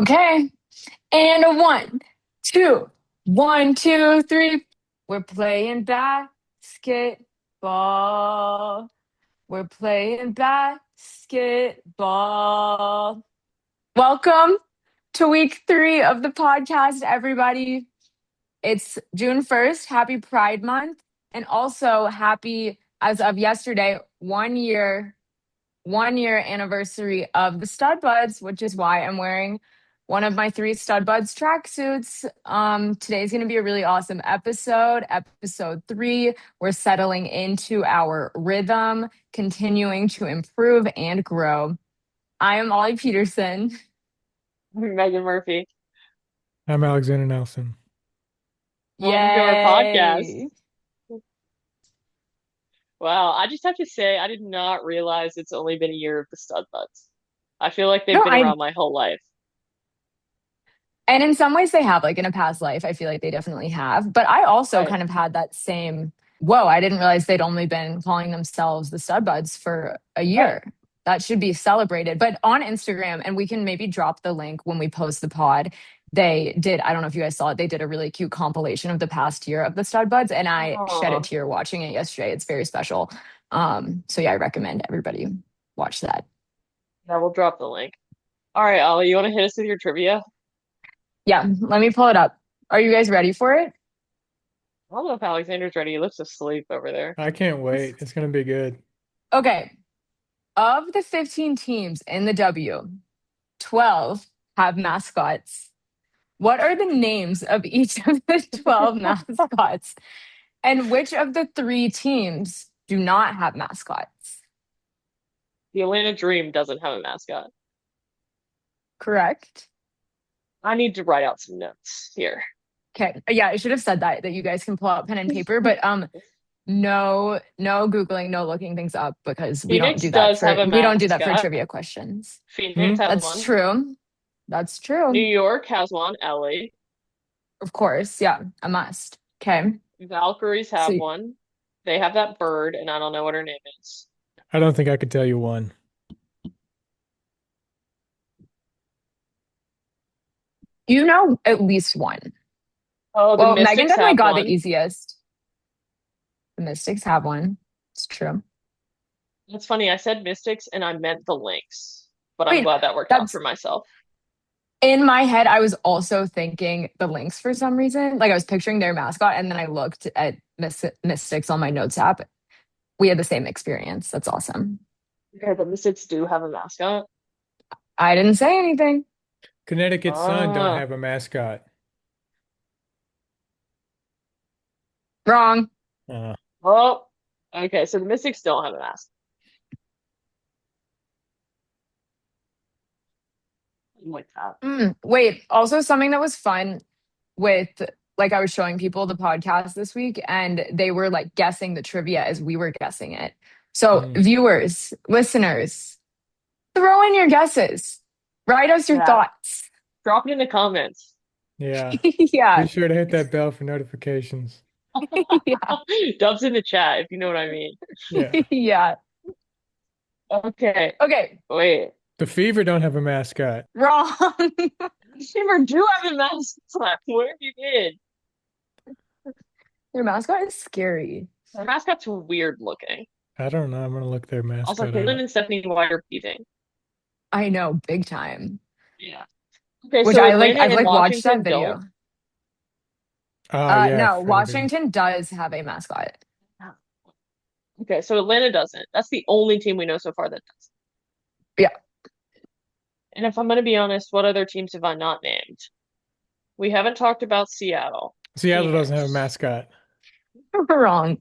Okay. And a one, two, one, two, three. We're playing basketball. We're playing basketball. Welcome to week 3 of the podcast, everybody. It's June 1st. Happy Pride Month. And also happy, as of yesterday, 1 year anniversary of the Stud Buds, which is why I'm wearing one of my 3 Stud Buds tracksuits. Today's going to be a really awesome episode 3. We're settling into our rhythm, continuing to improve and grow. I am Ollie Peterson. Megan Murphy. I'm Alexander Nelson. Welcome to our podcast. Yay. Wow, I just have to say, I did not realize it's only been a year of the Stud Buds. I feel like they've No, been I around my whole life. and in some ways they have, like in a past life, I feel like they definitely have. But I also Right. kind of had that same, whoa, I didn't realize they'd only been calling themselves the Stud Buds for a Right. year. That should be celebrated. But on Instagram, and we can maybe drop the link when we post the pod, they did, I don't know if you guys saw it, they did a really cute compilation of the past year of the Stud Buds. And I shed a Oh, tear watching it yesterday. It's very special. So yeah, I recommend everybody watch that. yeah, we'll drop the link. All right, Ollie, you want to hit us with your trivia? Yeah, let me pull it up. Are you guys ready for it? I don't know if Alexander's ready. He looks asleep over there. I can't wait. It's going to be good. Okay. Of the 15 teams in the W, 12 have mascots. What are the names of each of the 12 mascots? And which of the 3 teams do not have mascots? The Atlanta Dream doesn't have a mascot. Correct. I need to write out some notes here. Okay. Yeah, I should have said that you guys can pull out pen and paper, but no Googling, no looking things up because Phoenix does have a we don't do that for mascot. trivia questions. Phoenix Hmm? has That's one. true. That's New true. York has one. LA. Of course. Yeah, a must. Okay. Valkyries So have one. They have that bird, and I don't know what her name is. I don't think I could tell you one. you know at least one. Oh, the Well, Megan Mystics definitely have got the one. easiest. The Mystics have one. It's true. It's funny, I said Mystics and I meant the Lynx, but I'm Wait, glad that worked out for that's myself. in my head. I was also thinking the Lynx for some reason. Like I was picturing their mascot, and then I looked at Mystics on my notes app. We had the same experience. That's awesome. Okay, the Mystics do have a mascot. I didn't say anything. Connecticut Sun don't Ah, have a mascot. Wrong. Uh, oh, okay, so the Mystics don't have a mascot. Like that. Wait, also something that was fun with, like, I was showing people the podcast this week and they were like guessing the trivia as we were guessing it. So, mm, viewers, listeners, throw in your guesses. Write us your Yeah, thoughts. drop it in the comments. yeah. Yeah. Be sure to hit that bell for notifications. Yeah. Dubs in the chat, if you know what I mean. Yeah. Yeah. Okay, Okay. wait. The Fever don't have a mascot. Wrong. Simmer do have a mascot. Where have you been? Your mascot is scary. Their mascot's weird looking. I don't know. I'm going to look their Also, mascot Caitlin up. and Stephanie White are beefing. I know, big time. Yeah. Okay, Which so I like Atlanta I've and like watched that Washington don't. video. Oh, yeah. No, Furby. Washington does have a mascot. Okay, so Atlanta doesn't. That's the only team we know so far that does. Yeah. And if I'm going to be honest, what other teams have I not named? We haven't talked about Seattle, Seattle doesn't have a Phoenix. mascot. Wrong.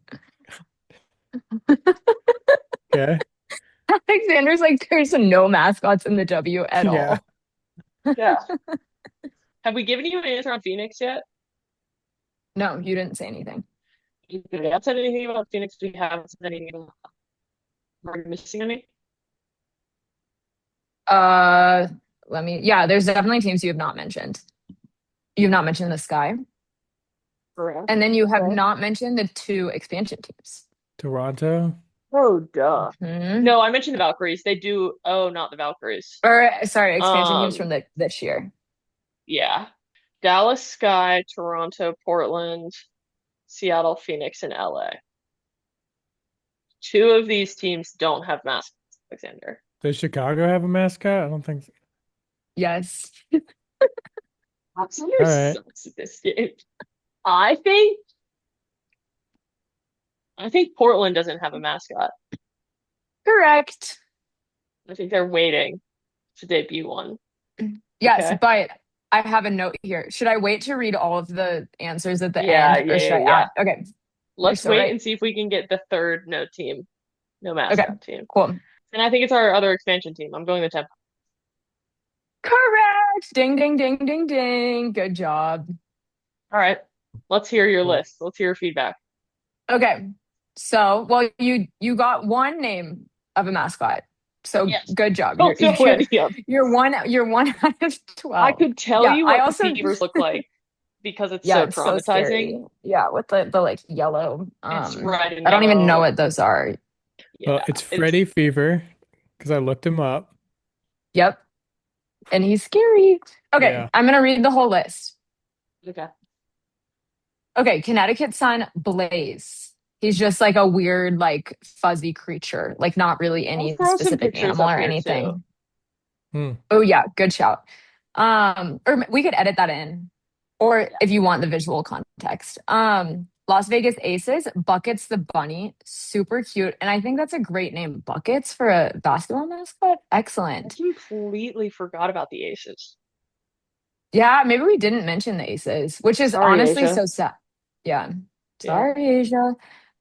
Okay. Alexander's like, there's no mascots in the W at Yeah. all. Yeah. Have we given you an answer on Phoenix yet? No, you didn't say anything. We haven't said anything about Phoenix. We haven't said anything about. Are we missing any? Uh, yeah, there's definitely teams you have not mentioned. You've not mentioned the Sky. Correct. And then you have Okay. not mentioned the 2 expansion teams. Toronto. Oh, duh. Hmm. No, I mentioned the Valkyries. They do. Oh, not the Valkyries. Or sorry, expansion teams Um, from this year. Yeah. Dallas Sky, Toronto, Portland, Seattle, Phoenix, and LA. Two of these teams don't have mascots, Alexander. Does Chicago have a mascot? I don't think so. Yes. Alexander All right. sucks at this game. I think I think Portland doesn't have a mascot. Correct. I think they're waiting to debut one. Yes, Okay. but I have a note here. Should I wait to read all of the answers at the Yeah, end or yeah, should yeah, I yeah. add? Okay, you're Let's so wait right. and see if we can get the third no team, no Okay, mascot team. cool. And I think it's our other expansion team. I'm going the temp. Correct. Ding, ding, ding, ding, ding. Good job. All right. Let's hear your Cool. list. Let's hear your feedback. Okay. So, well, you got one name of a mascot. So Yes. good job. You're Don't know you're any of. you're one out of I 12. could tell Yeah, you I what the also fevers look like because it's yeah, so it's so traumatizing. scary. Yeah, with the like yellow. It's red and I don't even know yellow. what those are. Well, Yeah, it's it's Freddy Fever because I looked him up. Yep. And he's scary. Okay, Yeah. I'm gonna read the whole list. okay. Okay, Connecticut Sun, Blaze. He's just like a weird, like fuzzy creature, like not really I'll any throw some specific pictures animal up or here too. anything. Hmm. Oh yeah, good shout. Or we could edit that in, or Yeah. if you want the visual context. Las Vegas Aces, Buckets the bunny, super cute, and I think that's a great name, Buckets for a basketball mascot. I Excellent. completely forgot about the Aces. Yeah, maybe we didn't mention the Aces, which is Sorry, honestly Asia. so sad. Yeah. Yeah. Sorry, Asia.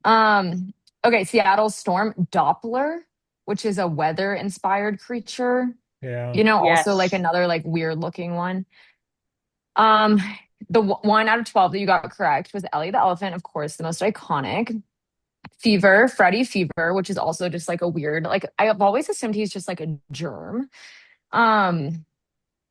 Um, okay, Seattle Storm, Doppler, which is a weather-inspired creature. Yeah. Also like Yes. another like weird looking one. Um, the one out of 12 that you got correct was Ellie the elephant, of course, the most iconic. Fever, Freddy Fever, which is also just like a weird, like I have always assumed he's just like a germ. Um,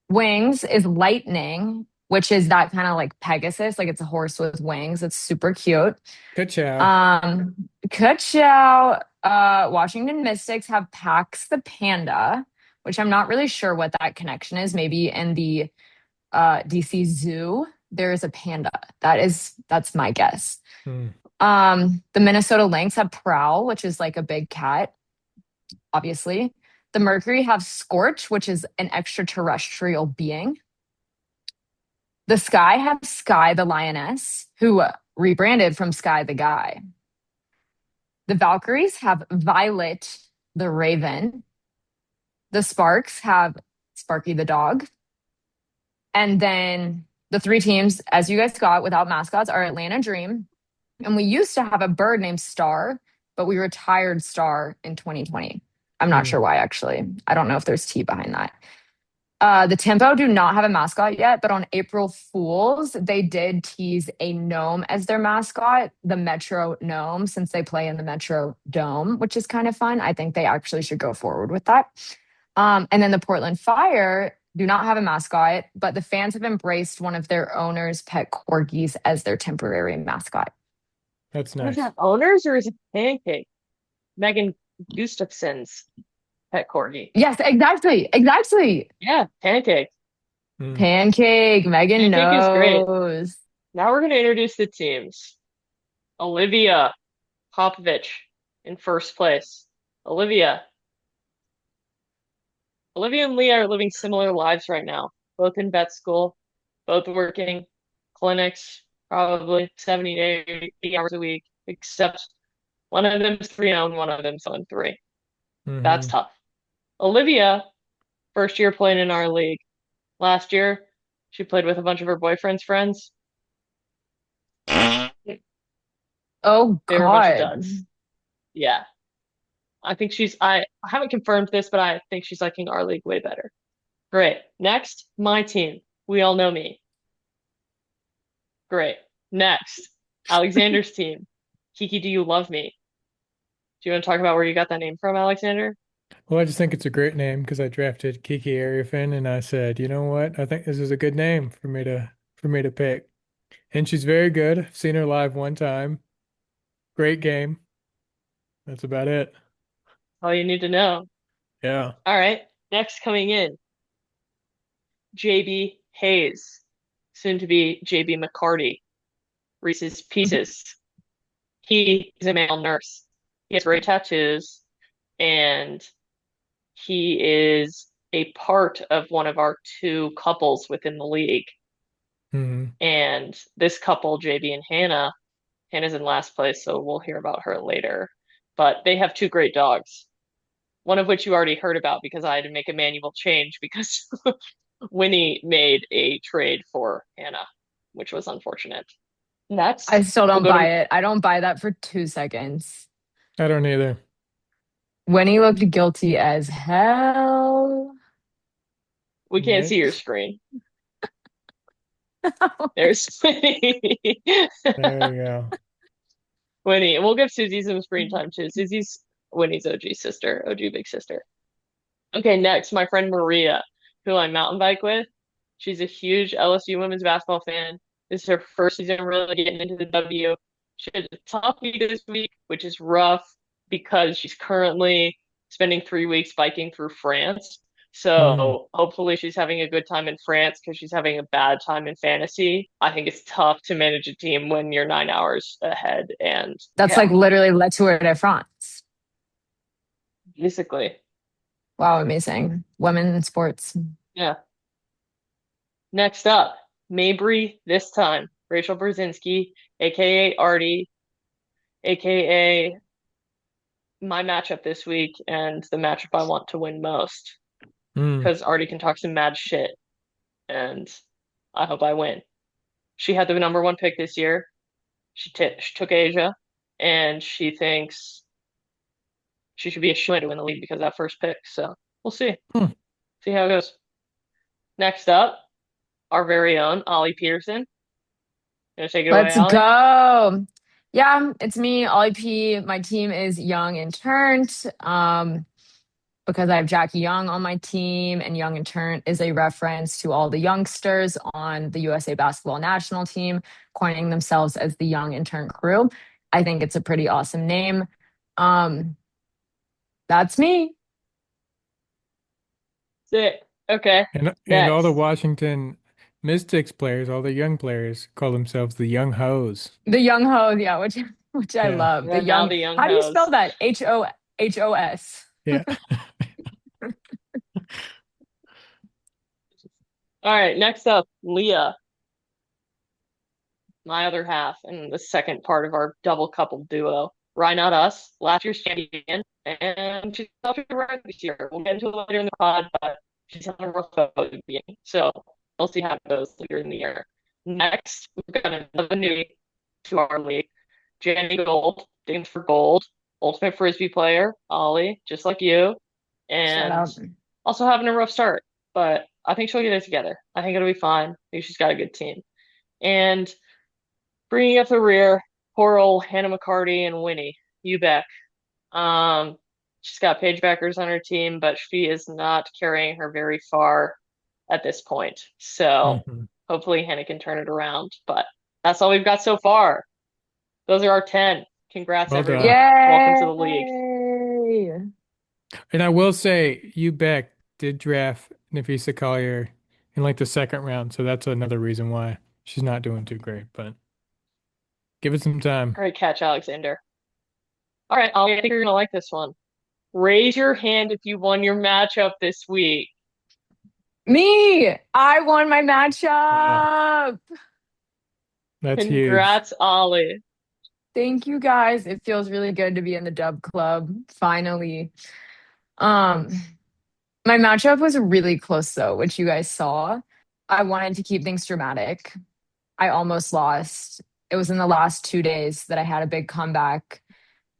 Wings is lightning, which is that kind of like Pegasus, like it's a horse with wings. It's super cute. Ka-chow. Um, Kutchow, Washington Mystics have Pax the panda, which I'm not really sure what that connection is. Maybe in the DC Zoo, there is a panda. That's my guess. Hmm. The Minnesota Lynx have Prowl, which is like a big cat, obviously. The Mercury have Scorch, which is an extraterrestrial being. The Sky have Sky the lioness, who rebranded from Sky the guy. The Valkyries have Violet the raven. The Sparks have Sparky the dog. And then the three teams, as you guys got without mascots, are Atlanta Dream. And we used to have a bird named Star, but we retired Star in 2020. I'm not Hmm. sure why, actually. I don't know if there's tea behind that. The Tempo do not have a mascot yet, but on April Fools, they did tease a gnome as their mascot, the Metro Gnome, since they play in the Metro Dome, which is kind of fun. I think they actually should go forward with that. And then the Portland Fire do not have a mascot, but the fans have embraced one of their owners' pet corgis as their temporary mascot. That's What is nice. that? Owners or is it Pancake? Megan Gustafson's pet corgi. Yes, exactly. Exactly. Yeah, Pancake. Hmm. Pancake. Megan Pancake is great. knows. Now we're going to introduce the teams. Olivia Popovich in first place. Olivia. Olivia and Leah are living similar lives right now, both in vet school, both working clinics, probably 70 to 80 hours a week, except one of them's 3-0 and one of them's on 3. That's Hmm. tough. Olivia, first year playing in our league. Last year, she played with a bunch of her boyfriend's friends. They Oh were a bunch of God. duds. Yeah. I haven't confirmed this, but I think she's liking our league way better. Great. Next, my team. We all know me. Great. Next, Alexander's team. Kiki, do you love me? Do you want to talk about where you got that name from, Alexander? Well, I just think it's a great name because I drafted Kiki Ariafin and I said, you know what? I think this is a good name for me to pick. And she's very good. I've seen her live one time. Great game. That's about it. All you need to know. Yeah. All right. Next coming in, JB Hayes, soon to be JB McCarty, Reese's Pieces. He is a male nurse. He has great tattoos, and he is a part of one of our two couples within the league. Hmm. And this couple, JB and Hannah, Hannah's in last place, so we'll hear about her later. But they have two great dogs, one of which you already heard about because I had to make a manual change because Winnie made a trade for Hannah, which was unfortunate. I Next, still we'll don't go buy to, it. I don't buy that for 2 seconds. I don't either. Winnie looked guilty as hell. we can't see your Yikes. screen. There's Winnie. There we go. Winnie. And we'll give Susie some screen time too. Susie's Winnie's OG sister, OG big sister. Okay, next, my friend Maria, who I mountain bike with. She's a huge LSU women's basketball fan. This is her first season really getting into the W. She had a tough week this week, which is rough because she's currently spending 3 weeks biking through France. Mm. So hopefully she's having a good time in France because she's having a bad time in fantasy. I think it's tough to manage a team when you're 9 hours ahead. And That's yeah, like literally Le Tour de France. basically, Wow, amazing. Women in sports. yeah. Next up, Mabry this time. Rachel Brzezinski, aka Artie, aka my matchup this week and the matchup I want to win most. Mm. Because Artie can talk some mad shit, and I hope I win. She had the number one pick this year. She took Asia, and she thinks she should be a shoo to win the league because of that first pick. So we'll see. Hmm. See how it goes. Next up, our very own Ollie Peterson. Gonna take it away, Let's Ollie? go. Yeah, it's me, Ollie P. My team is young and turned. Because I have Jackie Young on my team, and Young and Turnt is a reference to all the youngsters on the USA basketball national team, coining themselves as the Young and Turnt crew. I think it's a pretty awesome name. Um, that's me. Sick. Okay. And all the Next. Washington Mystics players, all the young players, call themselves the Young Hoes. The Young Ho, yeah, which I Yeah. love. The Yeah, now Young. the young How do you spell hoes. that? Hos. Yeah. All right, next up, Leah, my other half, and the second part of our double couple duo. Why not us? Last year's champion, and she's off to the right this year. We'll get into it later in the pod, but she's having a rough go at the beginning. So we'll see how it goes later in the year. Next, we've got another newbie to our league, Jenny Gold, digging for gold, ultimate frisbee player, Ollie, just like you, Shout and out. also having a rough start, but I think she'll get it together. I think it'll be fine. I think she's got a good team. And bringing up the rear, poor old Hannah McCarty and Winnie Ubeck. Um, she's got Paige Beckers on her team, but she is not carrying her very far at this point. So Hmm. hopefully Hannah can turn it around. But that's all we've got so far. Those are our 10. Congrats, Well done. everyone. Welcome to the league. Yay! And I will say, you Beck did draft Nafisa Collier in like the second round, so that's another reason why she's not doing too great. But give it some time. Great catch, Alexander. All right, Ollie, I think you're gonna like this one. Raise your hand if you won your matchup this week. Me! I won my Wow, matchup. that's huge. Congrats, Ollie. Thank you guys. It feels really good to be in the Dub Club, finally. Um, my matchup was really close though, which you guys saw. I wanted to keep things dramatic. I almost lost. It was in the last 2 days that I had a big comeback.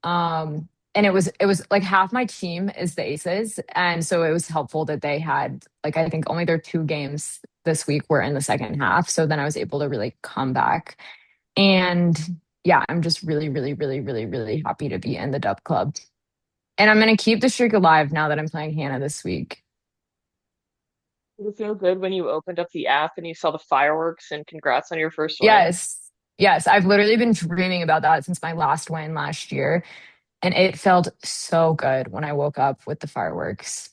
And it was like half my team is the Aces, and so it was helpful that they had like I think only their 2 games this week were in the second half. So then I was able to really come back. And yeah, I'm just really, really, really, really, really happy to be in the Dub Club. And I'm gonna keep the streak alive now that I'm playing Hannah this week. Did it feel good when you opened up the app and you saw the fireworks and congrats on your first win? Yes. Yes, I've literally been dreaming about that since my last win last year. And it felt so good when I woke up with the fireworks.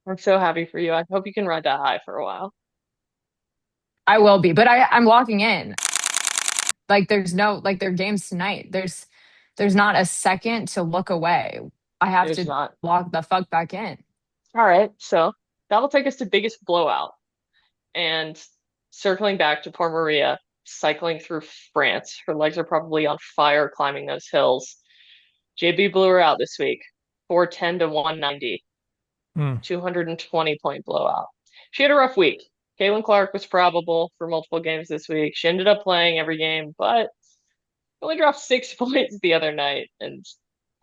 I'm so happy for you. I hope you can ride that high for a while. I will be, but I'm locking in. Like there's no like their games tonight. There's not a second to look away. I have There's to not. lock the fuck back in. All right, so that'll take us to biggest blowout. And circling back to poor Maria, cycling through France. Her legs are probably on fire climbing those hills. JB blew her out this week, 410 to 190, Hmm. 220-point blowout. She had a rough week. Caitlin Clark was probable for multiple games this week. She ended up playing every game, but only dropped 6 points the other night and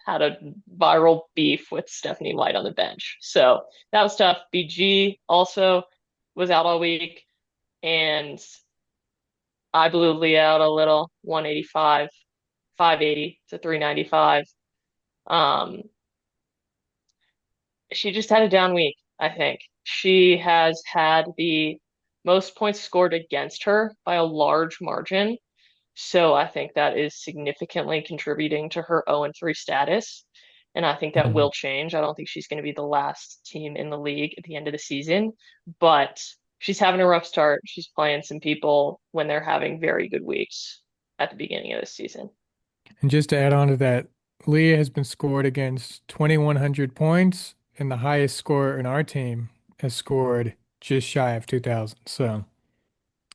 had a viral beef with Stephanie White on the bench. So that was tough. BG also was out all week, and I blew Leah out a little, 185, 580 to 395. Um, she just had a down week, I think. She has had the most points scored against her by a large margin. So I think that is significantly contributing to her 0-3 status. And I think that Mhm. will change. I don't think she's going to be the last team in the league at the end of the season, but she's having a rough start. She's playing some people when they're having very good weeks at the beginning of the season. And just to add on to that, Leah has been scored against 2,100 points, and the highest scorer in our team has scored just shy of 2,000. So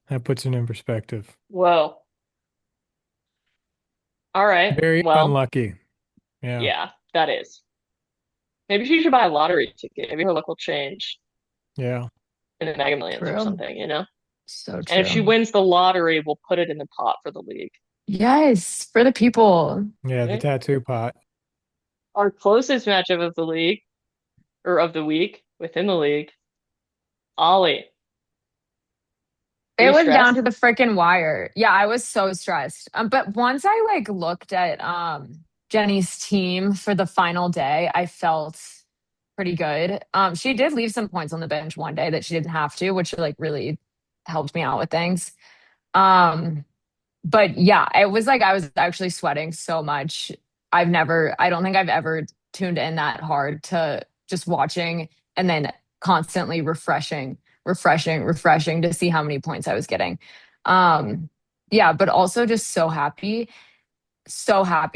that puts it in perspective. Whoa. All right. Very Well, unlucky. Yeah. yeah, that is. Maybe she should buy a lottery ticket. Maybe her luck will change Yeah. in the Mega Millions or True. something, you know? So And if she true. wins the lottery, we'll put it in the pot for the league. Yes, for the people. Yeah. The Right? tattoo pot. Our closest matchup of the league, or of the week within the league, Ollie. Were It you was down to stressed? the freaking wire. Yeah, I was so stressed. But once I like looked at Jenny's team for the final day, I felt pretty good. She did leave some points on the bench one day that she didn't have to, which like really helped me out with things. Um, but yeah, it was like I was actually sweating so much. I don't think I've ever tuned in that hard to just watching and then constantly refreshing to see how many points I was getting. Um, yeah, but also just so happy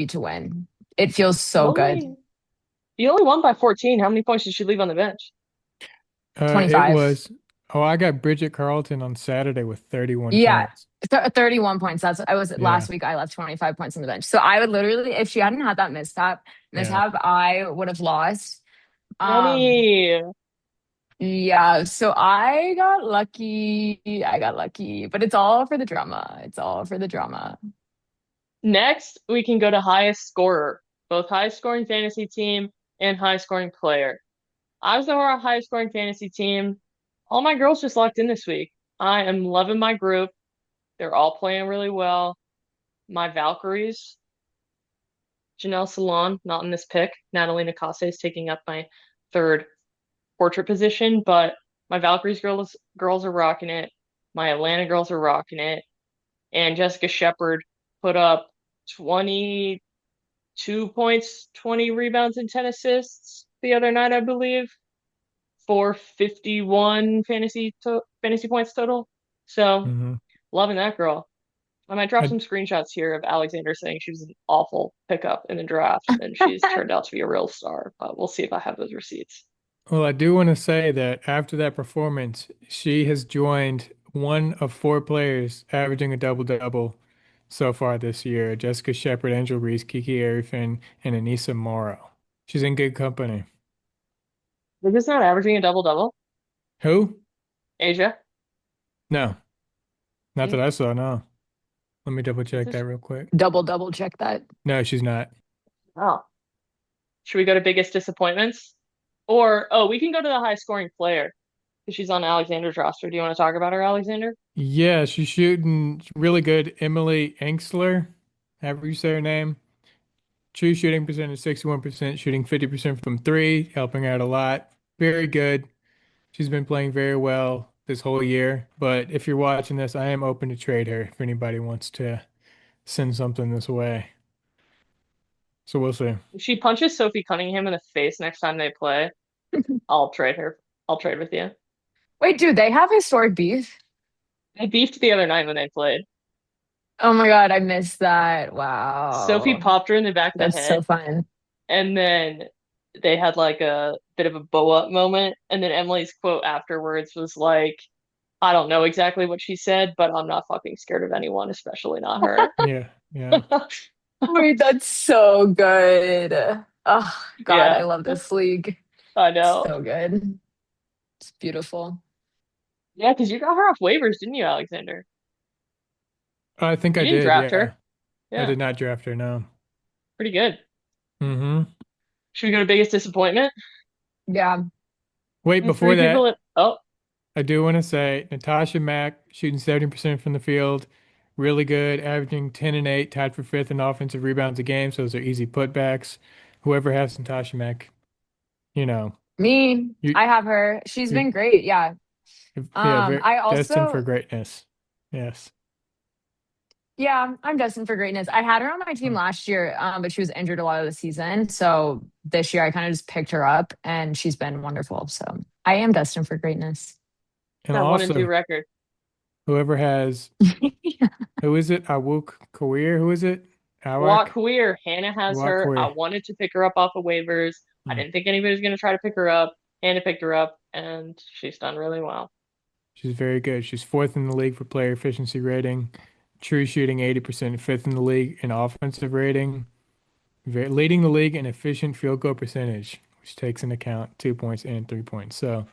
to win. It feels You so good. only you only won by 14. How many points did she leave on the bench? It 25. was, oh, I got Bridget Carlton on Saturday with 31 Yeah. points. 31 points. That's I was Yeah. last week. I left 25 points on the bench. So I would literally, if she hadn't had that Yeah. I would have lost. Um, Jenny. yeah, so I got lucky. I got lucky, but it's all for the drama. It's all for the drama. Next, we can go to highest scorer, both highest scoring fantasy team and highest scoring player. I was our highest scoring fantasy team. All my girls just locked in this week. I am loving my group. They're all playing really well. My Valkyries, Janelle Salon, not in this pick. Natalie Nakase is taking up my third portrait position, but my Valkyries girls are rocking it. My Atlanta girls are rocking it. And Jessica Shepard put up 22 points, 20 rebounds, and 10 assists the other night, I believe, for 51 fantasy points total. So Hmm. loving that girl. I might drop I, some screenshots here of Alexander saying she was an awful pickup in the draft, and she's turned out to be a real star. But we'll see if I have those receipts. well, I do want to say that after that performance, she has joined one of four players averaging a double-double so far this year. Jessica Shepard, Angel Reese, Kiki Arifin, and Anissa Morrow. She's in good company. They're just not averaging a double double. Who? Asia. No, not Hmm? that I saw, no. Let me double Is check that this- real quick. Double check that. No, she's not. Oh, should we go to biggest disappointments? Or oh, we can go to the high scoring player because she's on Alexander's roster. Do you want to talk about her, Alexander? Yeah, she's shooting really good. Emily Engstler, however you say her name. True shooting percentage 61%, shooting 50% from three, helping out a lot. Very good. She's been playing very well this whole year. But if you're watching this, I am open to trade her if anybody wants to send something this way. So we'll see. If she punches Sophie Cunningham in the face next time they play, I'll trade her. I'll trade with you. Wait, dude, they have historic beef? They beefed the other night when they played. Oh my God, I missed that. Sophie Wow. popped her in the back of the That's so head, fun. and then they had like a bit of a bow up moment. And then Emily's quote afterwards was like, I don't know exactly what she said, but I'm not fucking scared of anyone, especially not her. Yeah, yeah. Wait, that's so good. Oh God, I Yeah, love this league. I know. So good. It's beautiful. Yeah, because you got her off waivers, didn't you, Alexander? I think You I didn't did. draft Yeah, her. I Yeah, did not draft her. No. pretty good. Mm-hmm. Should we go to biggest disappointment? Yeah. Wait, The before three people that, that, oh, I do want to say Natasha Mack shooting 70% from the field, really good, averaging 10 and 8, tied for fifth in offensive rebounds a game. So those are easy putbacks. Whoever has Natasha Mack, you know, Me, you I have her. She's you been great. Yeah. yeah, very I destined for also, greatness. Yes. yeah, I'm destined for greatness. I had her on my team Mm. last year, but she was injured a lot of the season. So this year I kind of just picked her up and she's been wonderful. So I am destined for greatness. And that 1-2 also record. whoever has who is it? Awuk Kawir, who is it? Walk Awak Weir, Hannah has Awak her. I Kawir. wanted to pick her up off of waivers. I Mm. didn't think anybody was going to try to pick her up. Hannah picked her up, and she's done really well. She's very good. She's fourth in the league for player efficiency rating, true shooting 80%, fifth in the league in offensive rating, leading the league in efficient field goal percentage, which takes into account 2 points and 3 points. So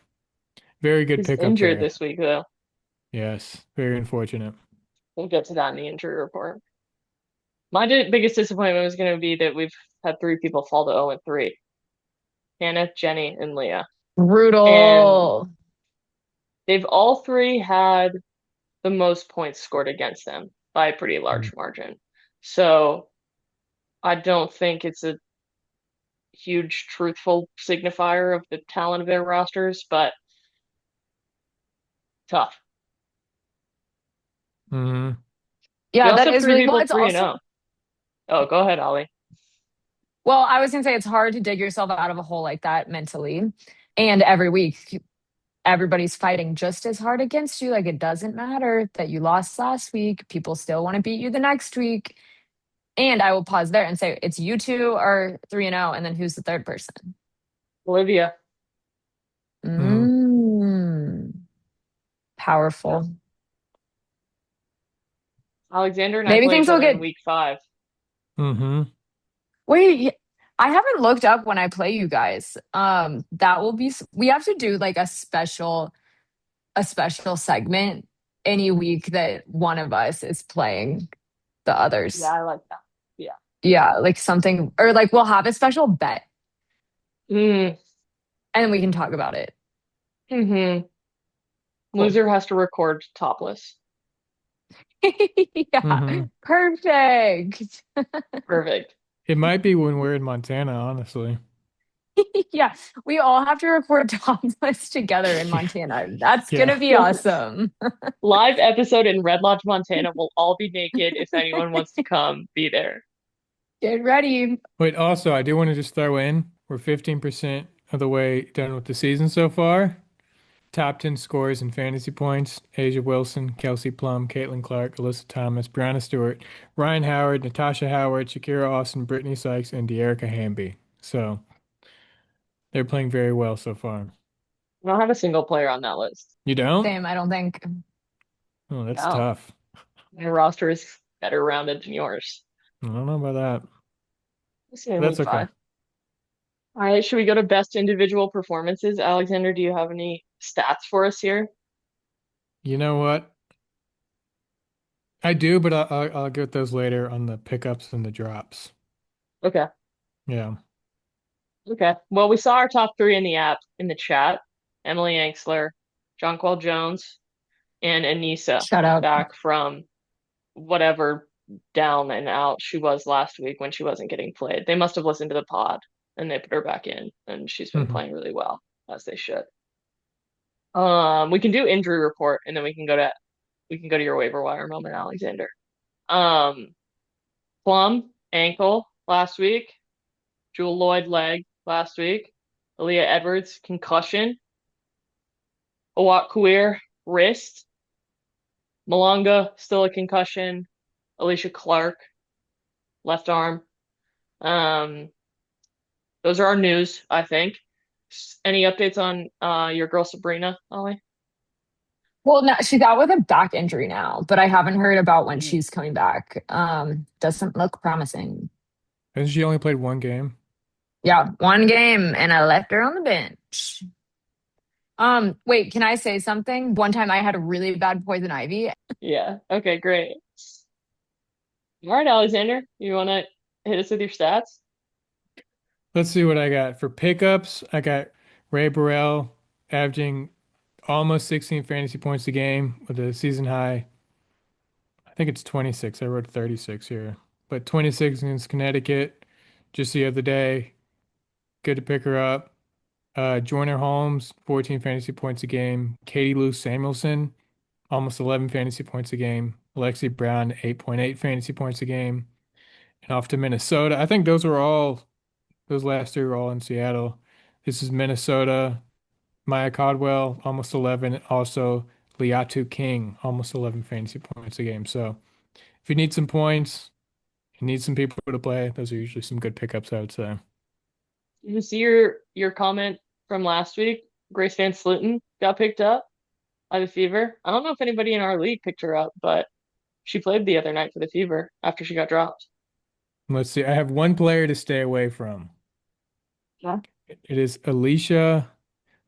very good She's pickup injured there. this week, though. Yes, very unfortunate. We'll get to that in the injury report. My biggest disappointment was going to be that we've had three people fall to 0 and 3. Hannah, Jenny, and Leah. And Brutal. they've all three had the most points scored against them by a pretty Mm. large margin. So I don't think it's a huge truthful signifier of the talent of their rosters, but tough. Mm-hmm. We Yeah, that also have is three really well. people It's 3 and also 0. Oh, go ahead, Ollie. well, I was gonna say it's hard to dig yourself out of a hole like that mentally. And every week everybody's fighting just as hard against you. Like it doesn't matter that you lost last week. People still want to beat you the next week. And I will pause there and say it's you two are 3-0, and then who's the third person? Olivia. Mm-hmm. Mm, Yeah. powerful. Alexander and I Maybe play things each will other in get week 5. Mm-hmm. wait. I haven't looked up when I play you guys. That will be we have to do like a special segment any week that one of us is playing the Yeah, others. I like that. Yeah. Yeah, like something, or like we'll have a special bet Mm, and then we can talk about it. hmm Cool. Loser has to record topless. Yeah, Mm-hmm. perfect. Perfect. It might be when we're in Montana, honestly. Yeah, we all have to record topless together in Montana. That's Yeah. gonna be awesome. Live episode in Red Lodge, Montana. We'll all be naked. If anyone wants to come, be there. Get ready. Wait, also, I do want to just throw in we're 15% of the way done with the season so far. Top 10 scores in fantasy points: Asia Wilson, Kelsey Plum, Caitlin Clark, Alyssa Thomas, Brianna Stewart, Ryan Howard, Natasha Howard, Shakira Austin, Brittany Sykes, and Dearica Hamby. So they're playing very well so far. I don't have a single player on that list. You don't? Same, I don't think. Oh, that's No. tough. My roster is better rounded than yours. I don't know about that. Let's see in But that's week okay. 5. All right, should we go to best individual performances? Alexander, do you have any stats for us here? You know what? I do, but I'll get those later on the pickups and the drops. Okay. Yeah. Okay. Well, we saw our top three in the app in the chat. Emily Anxler, Jonquel Jones, and Anissa Shout out. back from whatever down and out she was last week when she wasn't getting played. They must have listened to the pod and they put her back in, and she's been Hmm. playing really well, as they should. We can do injury report and then we can go to your waiver wire moment, Alexander. Um, Plum, ankle last week. Jewel Lloyd, leg last week. Aaliyah Edwards, concussion. Awak wrist. Malonga, still a concussion. Alicia Clark, left arm. Um, those are our news, I think. Any updates on your girl Sabrina, Ollie? Well, no, she's out with a back injury now, but I haven't heard about when Mhm. she's coming back. Doesn't look promising. And she only played one game. Yeah, one game and I left her on the bench. Wait, can I say something? One time I had a really bad poison ivy. Yeah. Okay, great. All right, Alexander, you want to hit us with your stats? Let's see what I got for pickups. I got Ray Burrell averaging almost 16 fantasy points a game with a season high. I think it's 26. I wrote 36 here, but 26 against Connecticut just the other day. Good to pick her up. Joyner Holmes, 14 fantasy points a game. Katie Lou Samuelson, almost 11 fantasy points a game. Alexi Brown, 8.8 fantasy points a game. And off to Minnesota. I think those last three were all in Seattle. This is Minnesota. Maya Caldwell, almost 11. Also, Liatu King, almost 11 fantasy points a game. So if you need some points, you need some people to play, those are usually some good pickups, I would say. Did you see your comment from last week? Grace Van Sluten got picked up by the Fever. I don't know if anybody in our league picked her up, but she played the other night for the Fever after she got dropped. Let's see. I have one player to stay away from. Yeah. It is Alicia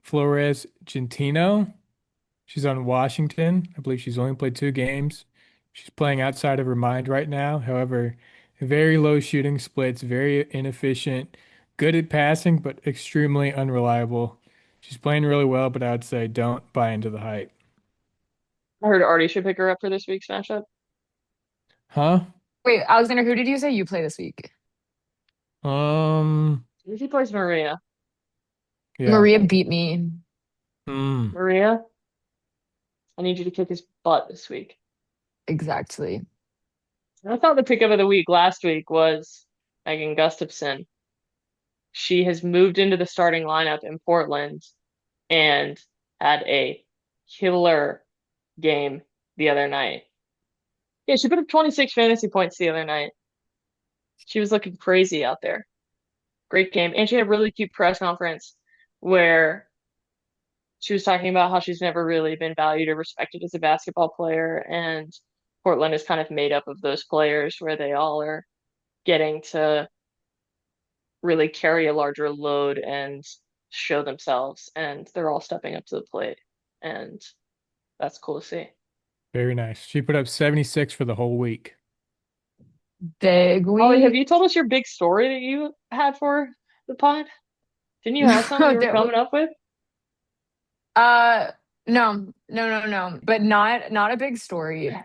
Flores Gentino. She's on Washington. I believe she's only played two games. She's playing outside of her mind right now. However, very low shooting splits, very inefficient, good at passing, but extremely unreliable. She's playing really well, but I would say don't buy into the hype. I heard Artie should pick her up for this week's matchup. Huh? Wait, Alexander, who did you say you play this week? Um, She plays Maria. yeah. Maria beat me. Hmm. Maria, I need you to kick his butt this week. Exactly. I thought the pickup of the week last week was Megan Gustafson. She has moved into the starting lineup in Portland and had a killer game the other night. Yeah, she put up 26 fantasy points the other night. She was looking crazy out there. Great game. And she had a really cute press conference where she was talking about how she's never really been valued or respected as a basketball player. And Portland is kind of made up of those players where they all are getting to really carry a larger load and show themselves. And they're all stepping up to the plate. And that's cool to see. Very nice. She put up 76 for the whole week. Big Ollie, have week. you told us your big story that you had for the pod? Didn't you have something you were coming up with? Uh, no. But not a big story.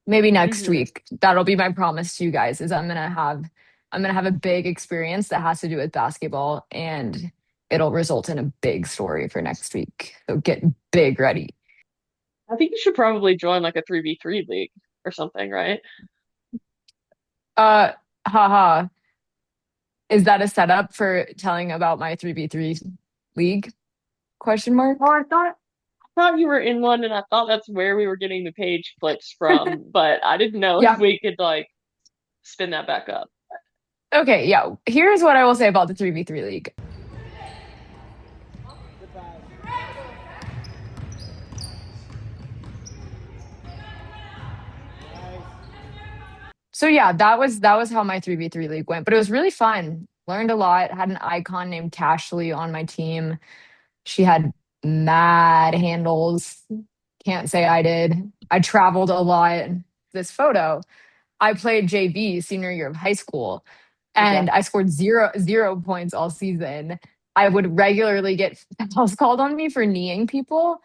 Maybe next Hmm. week. That'll be my promise to you guys is I'm gonna have a big experience that has to do with basketball and it'll result in a big story for next week. So get big ready. I think you should probably join like a 3v3 league or something, right? Uh haha. Is that a setup for telling about my 3v3 league? Question Oh, mark. I thought you were in one and I thought that's where we were getting the page flips from, but I didn't know if Yeah. we could like spin that back up. Okay, yeah. Here's what I will say about the 3v3 league. So yeah, that was how my 3v3 league went, but it was really fun. Learned a lot. Had an icon named Tashley on my team. She had mad handles. Can't say I did. I traveled a lot. This photo, I played JV senior year of high school Okay. and I scored zero points all season. I would regularly get fouls called on me for kneeing people.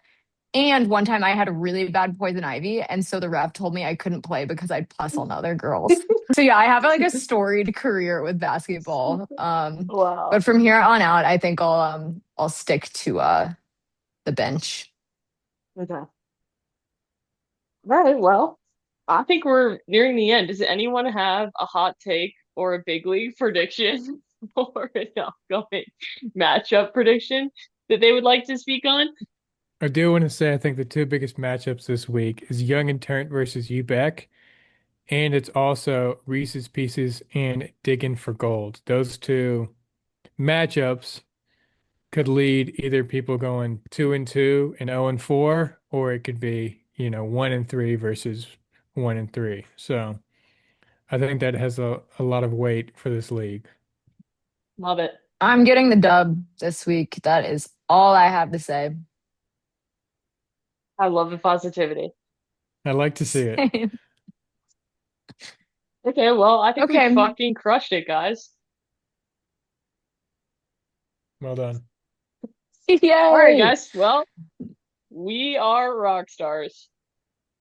And one time I had a really bad poison ivy. And so the ref told me I couldn't play because I'd plus on other girls. So yeah, I have like a storied career with basketball. But Wow. from here on out, I think I'll stick to the bench. Okay. All right. Well, I think we're nearing the end. Does anyone have a hot take or a big league prediction or an upcoming matchup prediction that they would like to speak on? I do want to say I think the two biggest matchups this week is Young and Turnt versus UBEC, and it's also Reese's Pieces and Digging for Gold. Those two matchups could lead either people going 2-2 and 0-4, or it could be, 1-3 versus 1-3. So I think that has a lot of weight for this league. Love it. I'm getting the dub this week. That is all I have to say. I love the positivity. I like to see it. Same. Okay, well, I think we Okay. fucking crushed it, guys. Well done. All right, Yay. guys. Well, we are rock stars.